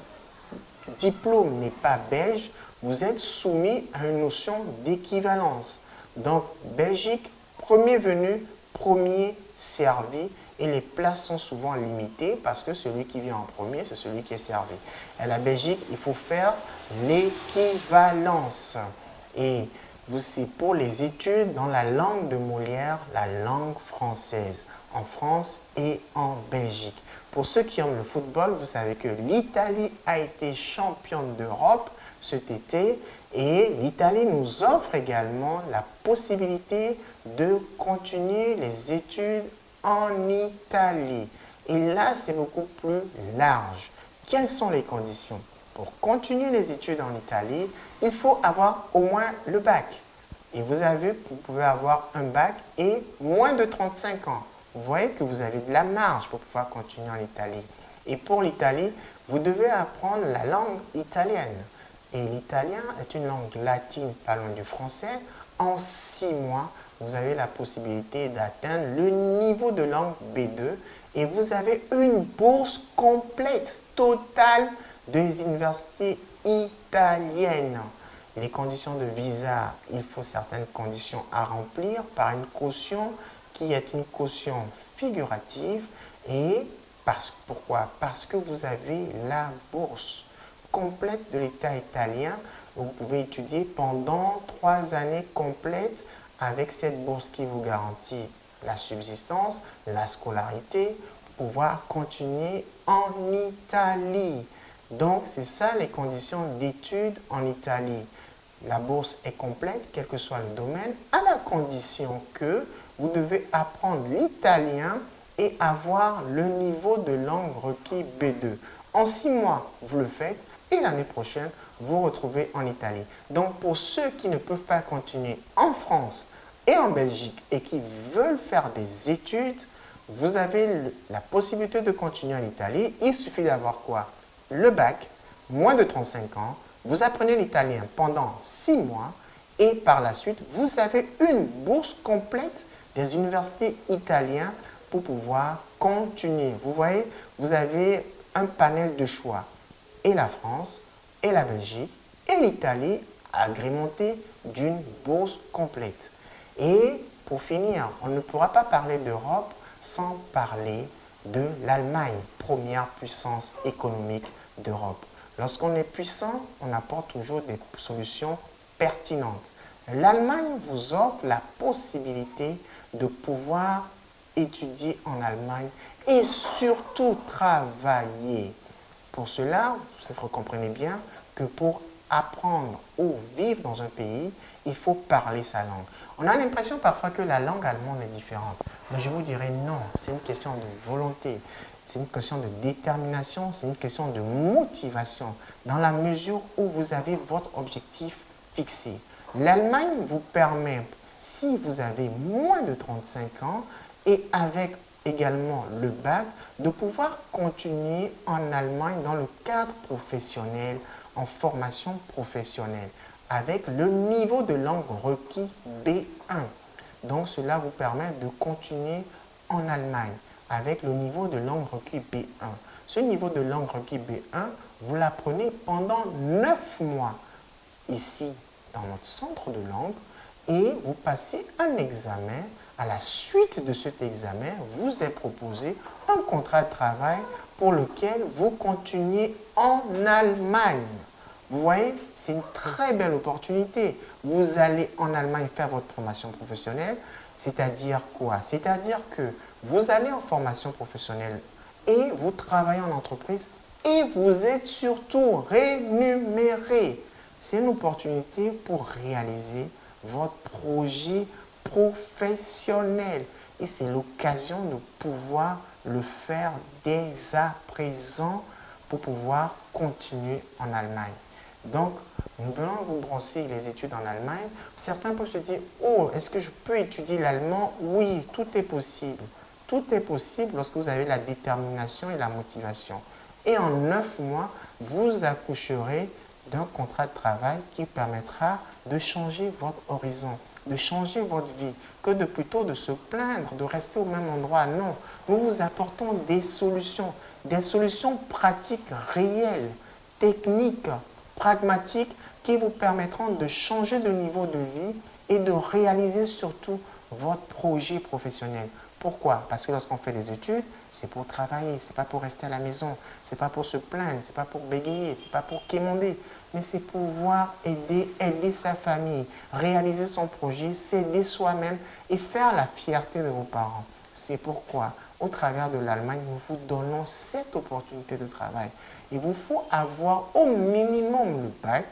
diplôme n'est pas belge, vous êtes soumis à une notion d'équivalence. Donc Belgique, premier venu, premier servi. Et les places sont souvent limitées parce que celui qui vient en premier, c'est celui qui est servi. À la Belgique, il faut faire l'équivalence. Et c'est pour les études dans la langue de Molière, la langue française, en France et en Belgique. Pour ceux qui aiment le football, vous savez que l'Italie a été championne d'Europe cet été et l'Italie nous offre également la possibilité de continuer les études en Italie. Et là, c'est beaucoup plus large. Quelles sont les conditions? Pour continuer les études en Italie, il faut avoir au moins le bac. Et vous pouvez avoir un bac et moins de 35 ans. Vous voyez que vous avez de la marge pour pouvoir continuer en Italie. Et pour l'Italie, vous devez apprendre la langue italienne. Et l'italien est une langue latine parlant du français. En 6 mois, vous avez la possibilité d'atteindre le niveau de langue B2 et vous avez une bourse complète, totale des universités italiennes. Les conditions de visa, il faut certaines conditions à remplir par une caution qui est une caution figurative. Et pourquoi? Parce que vous avez la bourse complète de l'État italien. Vous pouvez étudier pendant 3 années complètes avec cette bourse qui vous garantit la subsistance, la scolarité, pour pouvoir continuer en Italie. Donc, c'est ça les conditions d'études en Italie. La bourse est complète, quel que soit le domaine, à la condition que vous devez apprendre l'italien et avoir le niveau de langue requis B2. En 6 mois, vous le faites et l'année prochaine, vous vous retrouvez en Italie. Donc, pour ceux qui ne peuvent pas continuer en France et en Belgique et qui veulent faire des études, vous avez la possibilité de continuer en Italie. Il suffit d'avoir quoi? Le bac, moins de 35 ans, vous apprenez l'italien pendant 6 mois et par la suite, vous avez une bourse complète des universités italiennes pour pouvoir continuer. Vous voyez, vous avez un panel de choix. Et la France, et la Belgique, et l'Italie agrémentée d'une bourse complète. Et pour finir, on ne pourra pas parler d'Europe sans parler de l'Allemagne, première puissance économique d'Europe. Lorsqu'on est puissant, on apporte toujours des solutions pertinentes. L'Allemagne vous offre la possibilité de pouvoir étudier en Allemagne et surtout travailler. Pour cela, vous comprenez bien que pour apprendre ou vivre dans un pays, il faut parler sa langue. On a l'impression parfois que la langue allemande est différente. Mais je vous dirais non, c'est une question de volonté, c'est une question de détermination, c'est une question de motivation, dans la mesure où vous avez votre objectif fixé. L'Allemagne vous permet, si vous avez moins de 35 ans et avec également le bac, de pouvoir continuer en Allemagne dans le cadre professionnel en formation professionnelle avec le niveau de langue requis B1. Donc cela vous permet de continuer en Allemagne avec le niveau de langue requis B1. Ce niveau de langue requis B1, vous l'apprenez pendant 9 mois ici dans notre centre de langue et vous passez un examen. À la suite de cet examen, vous est proposé un contrat de travail pour lequel vous continuez en Allemagne. Vous voyez, c'est une très belle opportunité. Vous allez en Allemagne faire votre formation professionnelle, c'est-à-dire quoi? C'est-à-dire que vous allez en formation professionnelle et vous travaillez en entreprise et vous êtes surtout rémunéré. C'est une opportunité pour réaliser votre projet professionnel. Et c'est l'occasion de pouvoir le faire dès à présent pour pouvoir continuer en Allemagne. Donc, nous venons vous brosser les études en Allemagne. Certains peuvent se dire, oh, est-ce que je peux étudier l'allemand? Oui, tout est possible. Tout est possible lorsque vous avez la détermination et la motivation. Et en 9 mois, vous accoucherez d'un contrat de travail qui permettra de changer votre horizon, de changer votre vie, que de plutôt de se plaindre, de rester au même endroit. Non, nous vous apportons des solutions pratiques, réelles, techniques, pragmatiques, qui vous permettront de changer de niveau de vie et de réaliser surtout votre projet professionnel. Pourquoi? Parce que lorsqu'on fait des études, c'est pour travailler, c'est pas pour rester à la maison, c'est pas pour se plaindre, c'est pas pour bégayer, c'est pas pour quémander, mais c'est pour pouvoir aider sa famille, réaliser son projet, s'aider soi-même et faire la fierté de vos parents. C'est pourquoi, au travers de l'Allemagne, nous vous donnons cette opportunité de travail. Il vous faut avoir au minimum le bac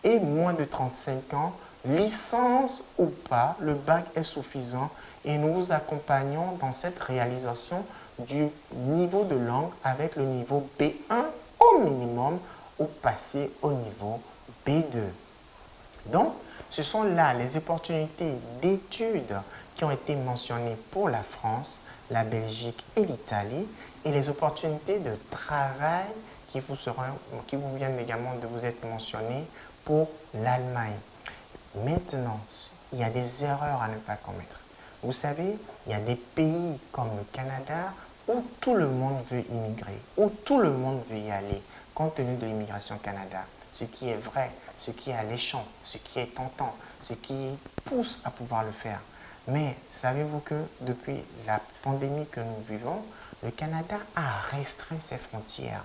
et moins de 35 ans, licence ou pas, le bac est suffisant et nous vous accompagnons dans cette réalisation du niveau de langue avec le niveau B1 au minimum ou passer au niveau B2. Donc, ce sont là les opportunités d'études qui ont été mentionnées pour la France, la Belgique et l'Italie et les opportunités de travail qui vous viennent également de vous être mentionnées pour l'Allemagne. Maintenant, il y a des erreurs à ne pas commettre. Vous savez, il y a des pays comme le Canada où tout le monde veut immigrer, où tout le monde veut y aller, compte tenu de l'immigration Canada. Ce qui est vrai, ce qui est alléchant, ce qui est tentant, ce qui pousse à pouvoir le faire. Mais savez-vous que depuis la pandémie que nous vivons, le Canada a restreint ses frontières.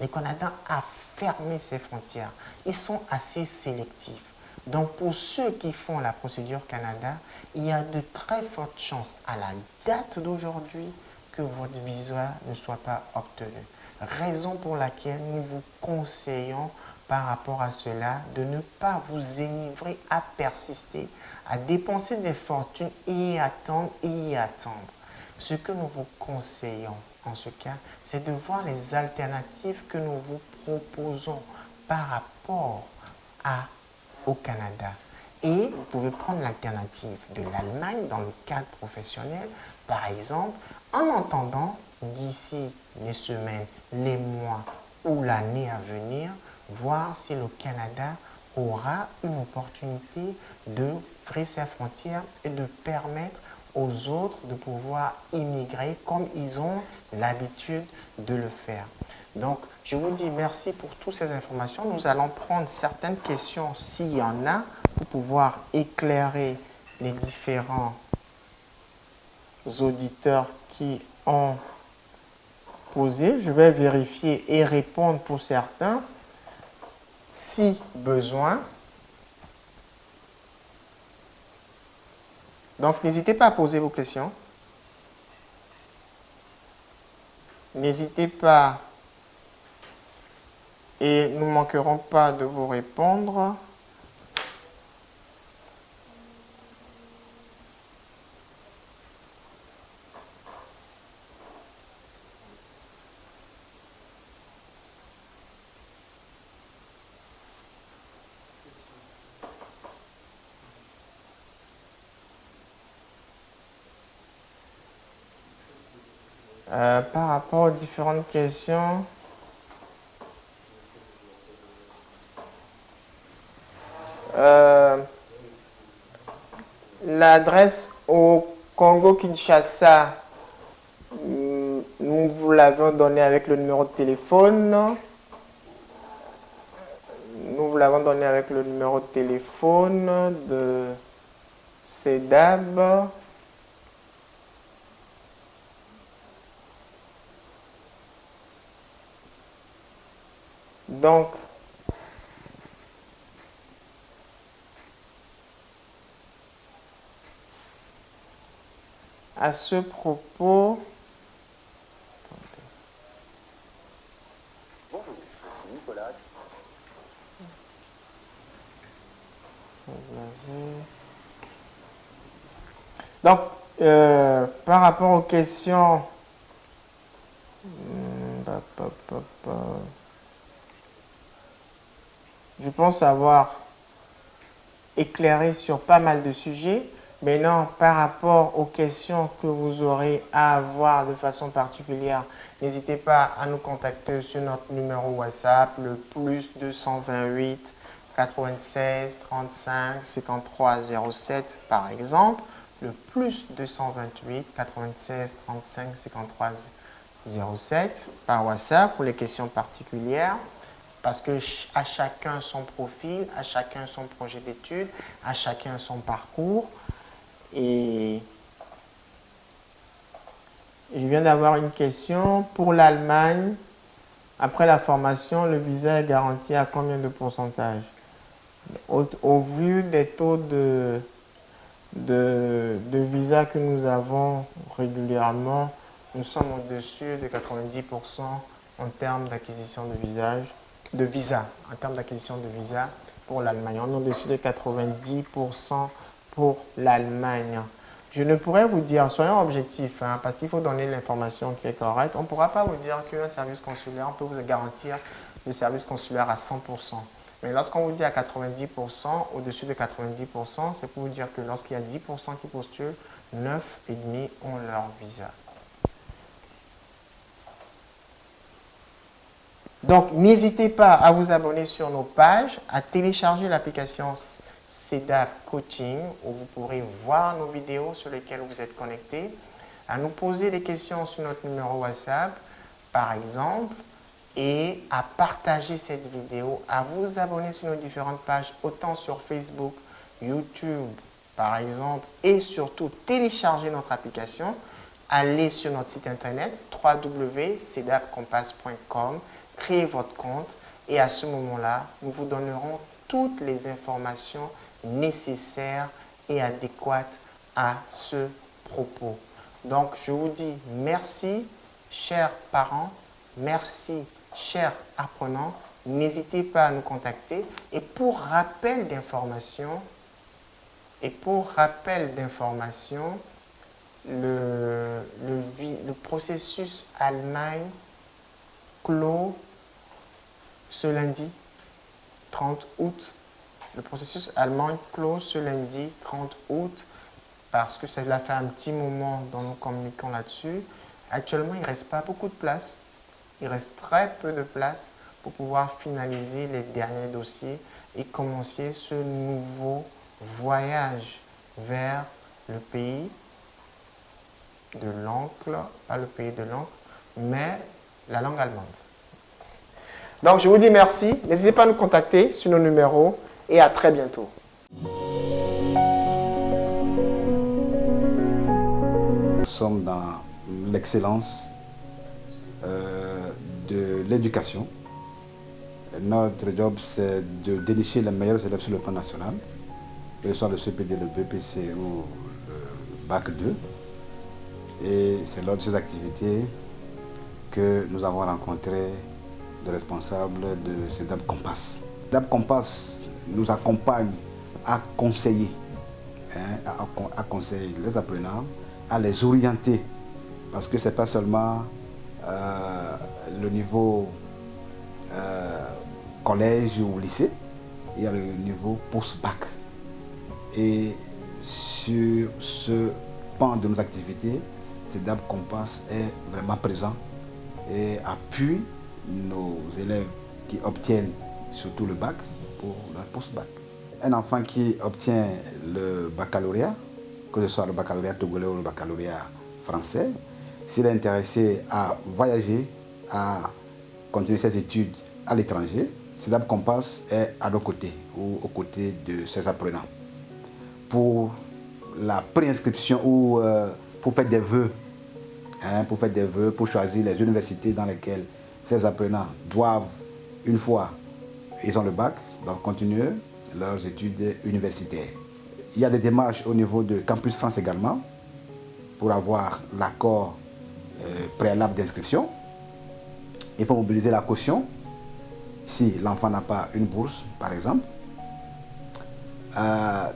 Le Canada a fermé ses frontières. Ils sont assez sélectifs. Donc pour ceux qui font la procédure Canada, il y a de très fortes chances à la date d'aujourd'hui que votre visa ne soit pas obtenu. Raison pour laquelle nous vous conseillons par rapport à cela de ne pas vous enivrer à persister, à dépenser des fortunes et y attendre et y attendre. Ce que nous vous conseillons en ce cas, c'est de voir les alternatives que nous vous proposons par rapport au Canada. Et vous pouvez prendre l'alternative de l'Allemagne dans le cadre professionnel, par exemple, en entendant d'ici les semaines, les mois ou l'année à venir, voir si le Canada aura une opportunité d'ouvrir ses frontières et de permettre aux autres de pouvoir immigrer comme ils ont l'habitude de le faire. Donc, je vous dis merci pour toutes ces informations. Nous allons prendre certaines questions, s'il y en a, pour pouvoir éclairer les différents auditeurs qui ont posé. Je vais vérifier et répondre pour certains, si besoin. Donc, n'hésitez pas à poser vos questions. N'hésitez pas et nous ne manquerons pas de vous répondre. Par rapport aux différentes questions, L'adresse au Congo-Kinshasa, nous vous l'avons donnée avec le numéro de téléphone. Nous vous l'avons donné avec le numéro de téléphone de CEDAB. Donc, à ce propos, donc, par rapport aux questions, je pense avoir éclairé sur pas mal de sujets. Maintenant, par rapport aux questions que vous aurez à avoir de façon particulière, n'hésitez pas à nous contacter sur notre numéro WhatsApp, le plus 228 96 35 53 07 par exemple, le plus 228 96 35 53 07 par WhatsApp pour les questions particulières. Parce que à chacun son profil, à chacun son projet d'études, à chacun son parcours. Et je viens d'avoir une question. Pour l'Allemagne, après la formation, le visa est garanti à combien de pourcentage? Au vu des taux de visa que nous avons régulièrement, nous sommes au-dessus de 90% en termes d'acquisition de visa, en termes d'acquisition de visa pour l'Allemagne. On est au-dessus de 90% pour l'Allemagne. Je ne pourrais vous dire, soyons objectifs, hein, parce qu'il faut donner l'information qui est correcte. On ne pourra pas vous dire qu'un service consulaire, on peut vous garantir le service consulaire à 100%. Mais lorsqu'on vous dit à 90%, au-dessus de 90%, c'est pour vous dire que lorsqu'il y a 10% qui postulent, 9,5% ont leur visa. Donc, n'hésitez pas à vous abonner sur nos pages, à télécharger l'application CEDAB Coaching, où vous pourrez voir nos vidéos sur lesquelles vous êtes connectés, à nous poser des questions sur notre numéro WhatsApp, par exemple, et à partager cette vidéo, à vous abonner sur nos différentes pages, autant sur Facebook, YouTube, par exemple, et surtout télécharger notre application, allez sur notre site internet www.cedabcompass.com, créez votre compte et à ce moment-là, nous vous donnerons toutes les informations nécessaires et adéquates à ce propos. Donc, je vous dis merci, chers parents, merci, chers apprenants. N'hésitez pas à nous contacter. Et pour rappel d'information, le processus Allemagne clôt ce lundi 30 août. Le processus allemand clôt ce lundi 30 août parce que cela fait un petit moment dont nous communiquons là-dessus. Actuellement, il ne reste pas beaucoup de place. Il reste très peu de place pour pouvoir finaliser les derniers dossiers et commencer ce nouveau voyage vers le pays de l'oncle, pas le pays de l'oncle, mais la langue allemande. Donc, je vous dis merci. N'hésitez pas à nous contacter sur nos numéros et à très bientôt. Nous sommes dans l'excellence de l'éducation. Notre job, c'est de dénicher les meilleurs élèves sur le plan national, que ce soit le CPD, le BPC ou le Bac 2. Et c'est lors de ces activités que nous avons rencontré le responsable de CEDAB Compass. CEDAB Compass nous accompagne à conseiller, à conseiller les apprenants, à les orienter, parce que ce n'est pas seulement le niveau collège ou lycée, il y a le niveau post-bac. Et sur ce pan de nos activités, CEDAB Compass est vraiment présent et appuie nos élèves qui obtiennent surtout le bac pour leur post-bac. un enfant qui obtient le baccalauréat, que ce soit le baccalauréat togolais ou le baccalauréat français, s'il est intéressé à voyager, à continuer ses études à l'étranger, CEDAP Compass est à nos côtés ou aux côtés de ses apprenants. Pour la préinscription ou pour faire des vœux, pour choisir les universités dans lesquelles ces apprenants doivent, une fois ils ont le bac, doivent continuer leurs études universitaires. Il y a des démarches au niveau de Campus France également pour avoir l'accord préalable d'inscription. Il faut mobiliser la caution si l'enfant n'a pas une bourse, par exemple.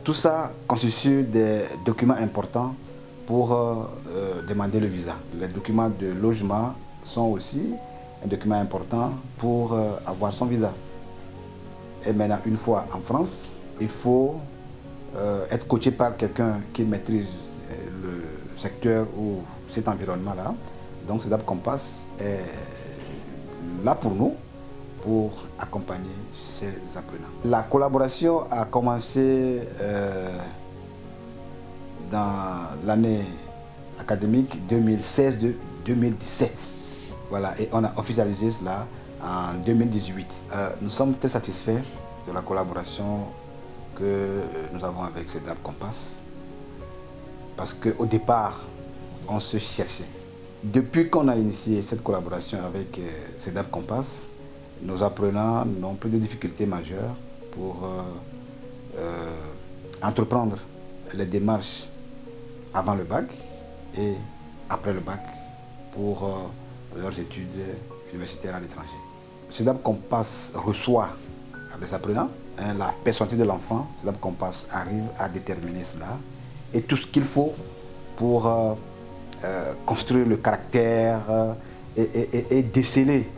Tout ça constitue des documents importants pour demander le visa. Les documents de logement sont aussi un document important pour avoir son visa. Et maintenant, une fois en France, il faut être coaché par quelqu'un qui maîtrise le secteur ou cet environnement-là. Donc, CEDAP Compass est là pour nous, pour accompagner ces apprenants. La collaboration a commencé dans l'année académique 2016-2017. Voilà, et on a officialisé cela en 2018. Nous sommes très satisfaits de la collaboration que nous avons avec CEDAP Compass parce qu'au départ, on se cherchait. Depuis qu'on a initié cette collaboration avec CEDAP Compass, nos apprenants n'ont plus de difficultés majeures pour entreprendre les démarches avant le bac et après le bac pour leurs études universitaires à l'étranger. CEDAP Compass reçoit les apprenants, la personnalité de l'enfant, CEDAP Compass arrive à déterminer cela et tout ce qu'il faut pour construire le caractère et déceler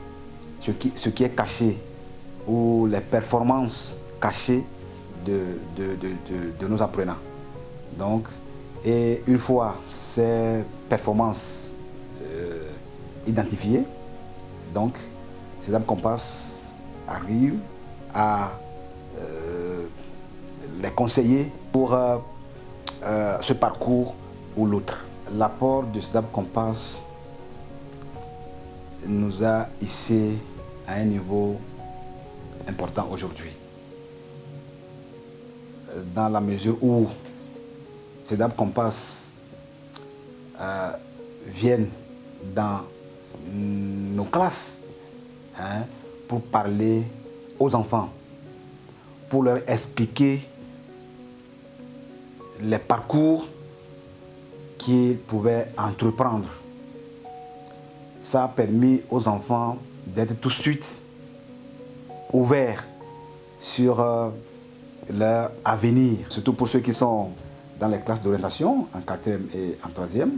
ce qui est caché ou les performances cachées de nos apprenants. Donc, et une fois ces performances identifiées, donc CEDAP Compass arrive à les conseiller pour ce parcours ou l'autre. L'apport de CEDAP Compass nous a hissé à un niveau important aujourd'hui. Dans la mesure où CEDAP Compass viennent dans nos classes pour parler aux enfants, pour leur expliquer les parcours qu'ils pouvaient entreprendre. Ça a permis aux enfants d'être tout de suite ouverts sur leur avenir, surtout pour ceux qui sont dans les classes d'orientation, en 4e et en 3e.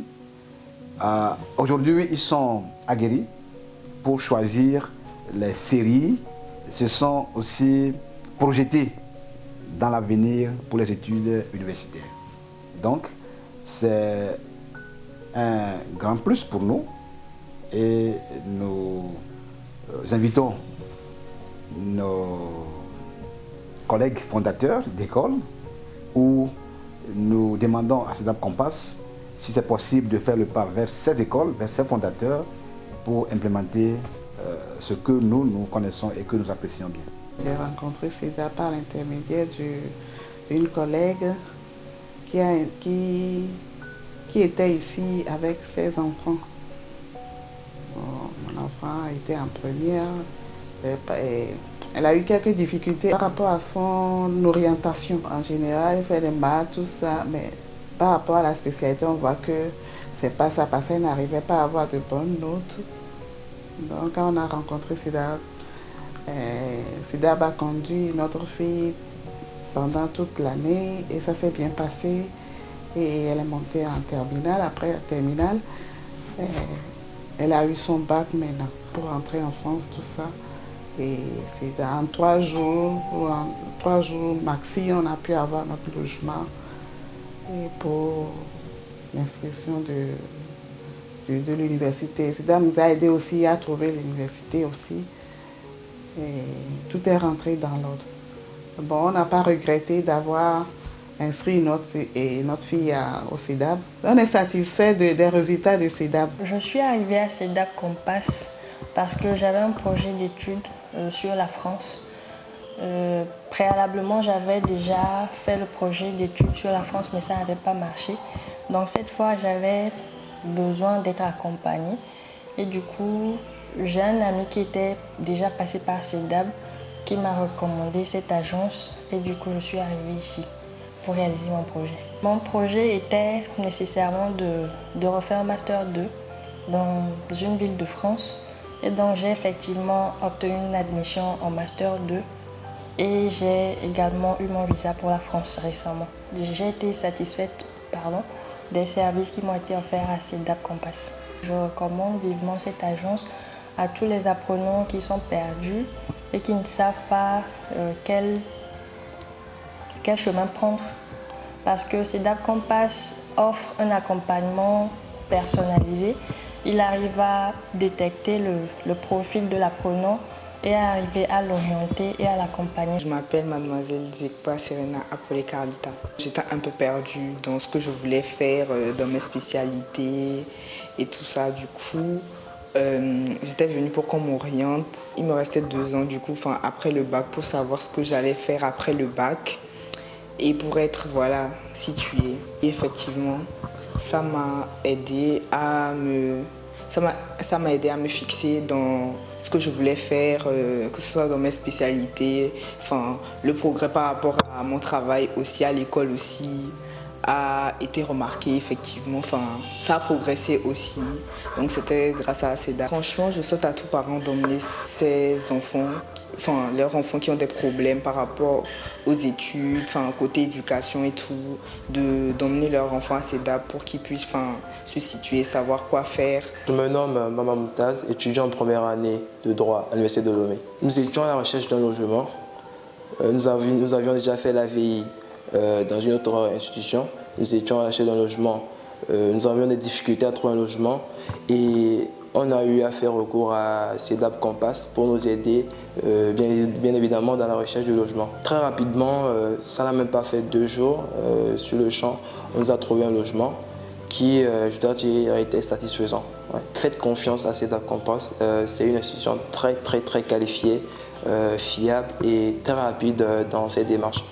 Aujourd'hui, ils sont aguerris pour choisir les séries, se sont aussi projetés dans l'avenir pour les études universitaires. Donc, c'est un grand plus pour nous et nous invitons nos collègues fondateurs d'écoles où nous demandons à CEDAP Compass si c'est possible de faire le pas vers ces écoles, vers ces fondateurs pour implémenter ce que nous connaissons et que nous apprécions bien. J'ai rencontré CEDAP par l'intermédiaire d'une collègue qui était ici avec ses enfants. Mon enfant était en première. Elle a eu quelques difficultés par rapport à son orientation. En général, elle fait les maths, tout ça, mais par rapport à la spécialité, on voit que c'est pas ça parce qu'elle n'arrivait pas à avoir de bonnes notes. Donc, quand on a rencontré CEDAP, CEDAP a conduit notre fille pendant toute l'année et ça s'est bien passé. Et elle est montée en terminale. Après la terminale, elle a eu son bac maintenant pour rentrer en France, tout ça. Et c'est en 3 jours, ou en 3 jours maxi, on a pu avoir notre logement et pour l'inscription de l'université. CEDAP nous a aidé aussi à trouver l'université aussi. Et tout est rentré dans l'ordre. Bon, on n'a pas regretté d'avoir inscrit notre fille au CEDAB. On est satisfait des résultats de CEDAB. Je suis arrivée à CEDAB Compass parce que j'avais un projet d'études sur la France. Préalablement, j'avais déjà fait le projet d'études sur la France, mais ça n'avait pas marché. Donc cette fois, j'avais besoin d'être accompagnée. Et du coup, j'ai un ami qui était déjà passé par CEDAB qui m'a recommandé cette agence. Et du coup, je suis arrivée ici pour réaliser mon projet. Mon projet était nécessairement de refaire un Master 2 dans une ville de France. Et donc, j'ai effectivement obtenu une admission en Master 2. Et j'ai également eu mon visa pour la France récemment. J'ai été satisfaite des services qui m'ont été offerts à CEDAB Compass. Je recommande vivement cette agence à tous les apprenants qui sont perdus et qui ne savent pas quel chemin prendre. Parce que CEDAB Compass offre un accompagnement personnalisé. Il arrive à détecter le profil de l'apprenant et à arriver à l'orienter et à l'accompagner. Je m'appelle Mademoiselle Zekpa Serena Apolé Carlita. J'étais un peu perdue dans ce que je voulais faire, dans mes spécialités et tout ça. Du coup, j'étais venue pour qu'on m'oriente. Il me restait 2 ans, du coup, après le bac, pour savoir ce que j'allais faire après le bac et pour être située. Et effectivement, ça m'a aidé à me fixer dans ce que je voulais faire, que ce soit dans mes spécialités. Le progrès par rapport à mon travail aussi, à l'école aussi, a été remarqué effectivement. Ça a progressé aussi. Donc c'était grâce à CEDAB. Franchement, je souhaite à tous parents d'emmener leurs enfants qui ont des problèmes par rapport aux études, côté éducation et tout, d'emmener leurs enfants à CEDAB pour qu'ils puissent se situer, savoir quoi faire. Je me nomme Maman Moutaz, étudiant en première année de droit à l'Université de Lomé. Nous étions à la recherche d'un logement. Nous avions déjà fait la VI dans une autre institution. Nous étions à la recherche d'un logement. Nous avions des difficultés à trouver un logement et on a eu à faire recours à CEDAB Compass pour nous aider, bien évidemment, dans la recherche du logement. Très rapidement, ça n'a même pas fait 2 jours, sur le champ, on nous a trouvé un logement qui, je dois dire, a été satisfaisant. Ouais. Faites confiance à CEDAB Compass, c'est une institution très qualifiée, fiable et très rapide dans ses démarches.